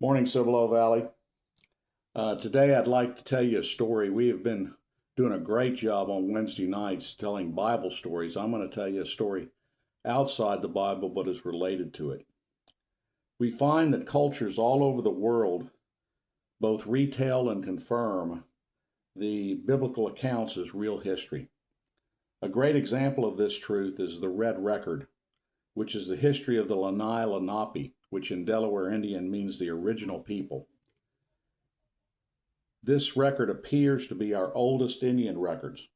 Morning, Cibolo Valley. Today I'd like to tell you a story. We have been doing a great job on Wednesday nights telling Bible stories. I'm going to tell you a story outside the Bible but is related to it. We find that cultures all over the world both retell and confirm the biblical accounts as real history. A great example of this truth is the Red Record, which is the history of the Lenni Lenape, which in Delaware Indian means the original people. This record appears to be our oldest Indian records.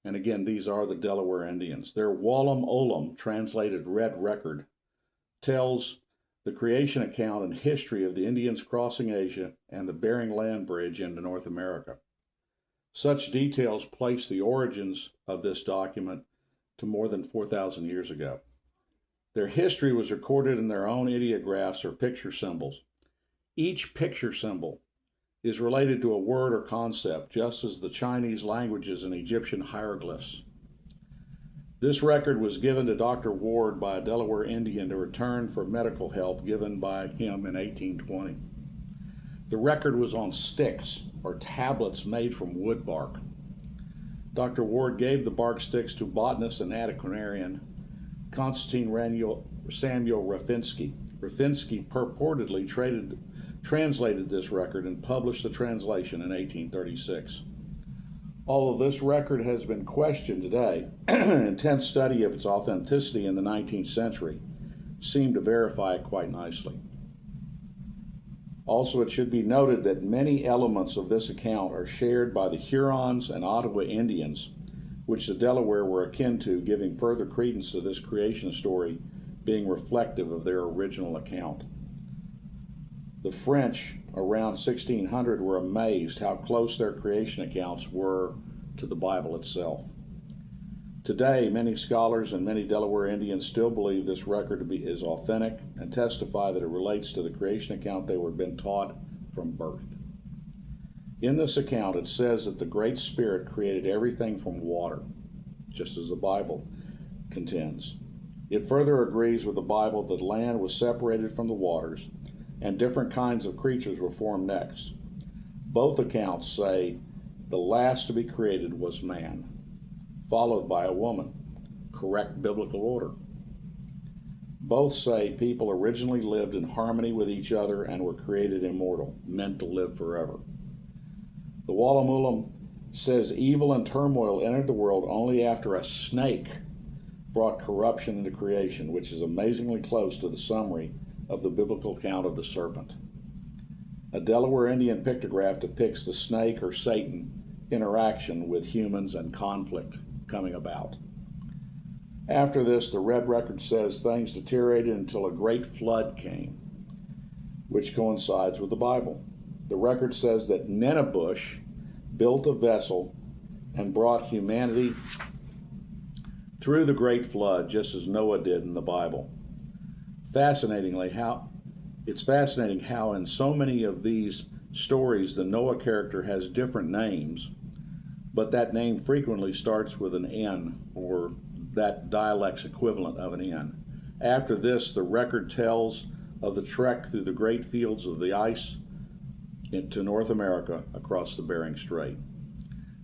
And again, these are the Delaware Indians. Their Wallam Olam, translated Red Record, tells the creation account and history of the Indians crossing Asia and the Bering Land Bridge into North America. Such details place the origins of this document to more than 4,000 years ago. Their history was recorded in their own ideographs or picture symbols. Each picture symbol is related to a word or concept, just as the Chinese languages and Egyptian hieroglyphs. This record was given to Dr. Ward by a Delaware Indian to return for medical help given by him in 1820. The record was on sticks, or tablets made from wood bark. Dr. Ward gave the bark sticks to botanist and antiquarian Constantine Samuel Rafinsky. Rafinsky purportedly translated this record and published the translation in 1836. Although this record has been questioned today, an intense study of its authenticity in the 19th century seemed to verify it quite nicely. Also, it should be noted that many elements of this account are shared by the Hurons and Ottawa Indians, which the Delaware were akin to, giving further credence to this creation story being reflective of their original account. The French around 1600 were amazed how close their creation accounts were to the Bible itself. Today, many scholars and many Delaware Indians still believe this record is authentic and testify that it relates to the creation account they were been taught from birth. In this account, it says that the Great Spirit created everything from water, just as the Bible contends. It further agrees with the Bible that land was separated from the waters and different kinds of creatures were formed next. Both accounts say the last to be created was man, followed by a woman, correct biblical order. Both say people originally lived in harmony with each other and were created immortal, meant to live forever. The Wallam says evil and turmoil entered the world only after a snake brought corruption into creation, which is amazingly close to the summary of the biblical account of the serpent. A Delaware Indian pictograph depicts the snake or Satan interaction with humans and conflict coming about. After this, the Red Record says things deteriorated until a great flood came, which coincides with the Bible. The record says that Nenebush built a vessel and brought humanity through the great flood, just as Noah did in the Bible. It's fascinating how in so many of these stories the Noah character has different names, but that name frequently starts with an N, or that dialect's equivalent of an N. After this, the record tells of the trek through the great fields of the ice into North America across the Bering Strait.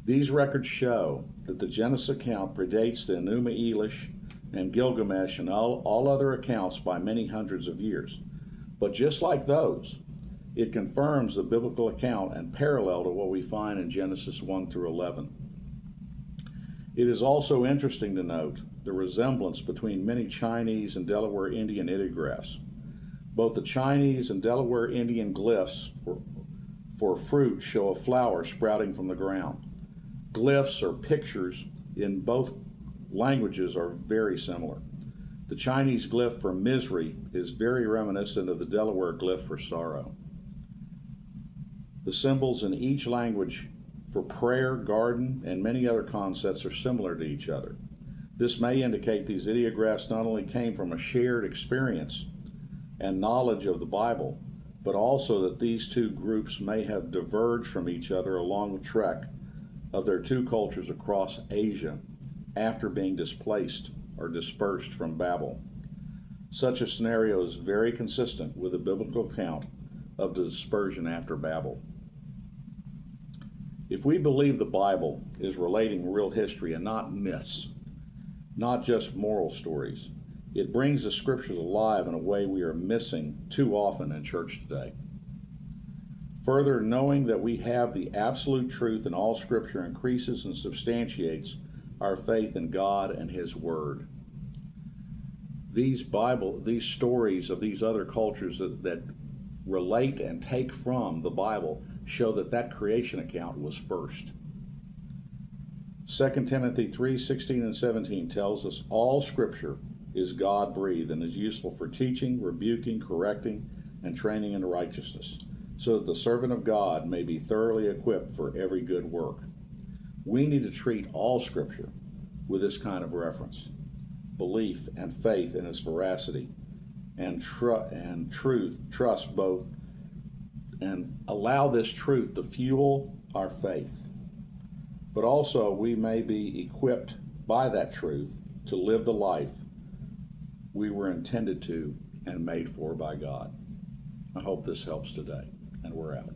These records show that the Genesis account predates the Enuma Elish and Gilgamesh and all other accounts by many hundreds of years. But just like those, it confirms the biblical account and parallel to what we find in Genesis 1 through 11. It is also interesting to note the resemblance between many Chinese and Delaware Indian ideographs. Both the Chinese and Delaware Indian glyphs for fruit show a flower sprouting from the ground. Glyphs or pictures in both languages are very similar. The Chinese glyph for misery is very reminiscent of the Delaware glyph for sorrow. The symbols in each language for prayer, garden, and many other concepts are similar to each other. This may indicate these ideographs not only came from a shared experience and knowledge of the Bible, but also that these two groups may have diverged from each other along the trek of their two cultures across Asia after being displaced or dispersed from Babel. Such a scenario is very consistent with the biblical account of the dispersion after Babel. If we believe the Bible is relating real history and not myths, not just moral stories, it brings the scriptures alive in a way we are missing too often in church today. Further, knowing that we have the absolute truth in all scripture increases and substantiates our faith in God and His Word. These stories of these other cultures that relate and take from the Bible show that creation account was first. 2 Timothy 3:16 and 17 tells us all scripture is God-breathed and is useful for teaching, rebuking, correcting, and training in righteousness, so that the servant of God may be thoroughly equipped for every good work. We need to treat all scripture with this kind of reference, belief and faith in its veracity, and trust both, and allow this truth to fuel our faith. But also we may be equipped by that truth to live the life we were intended to and made for by God. I hope this helps today, and we're out.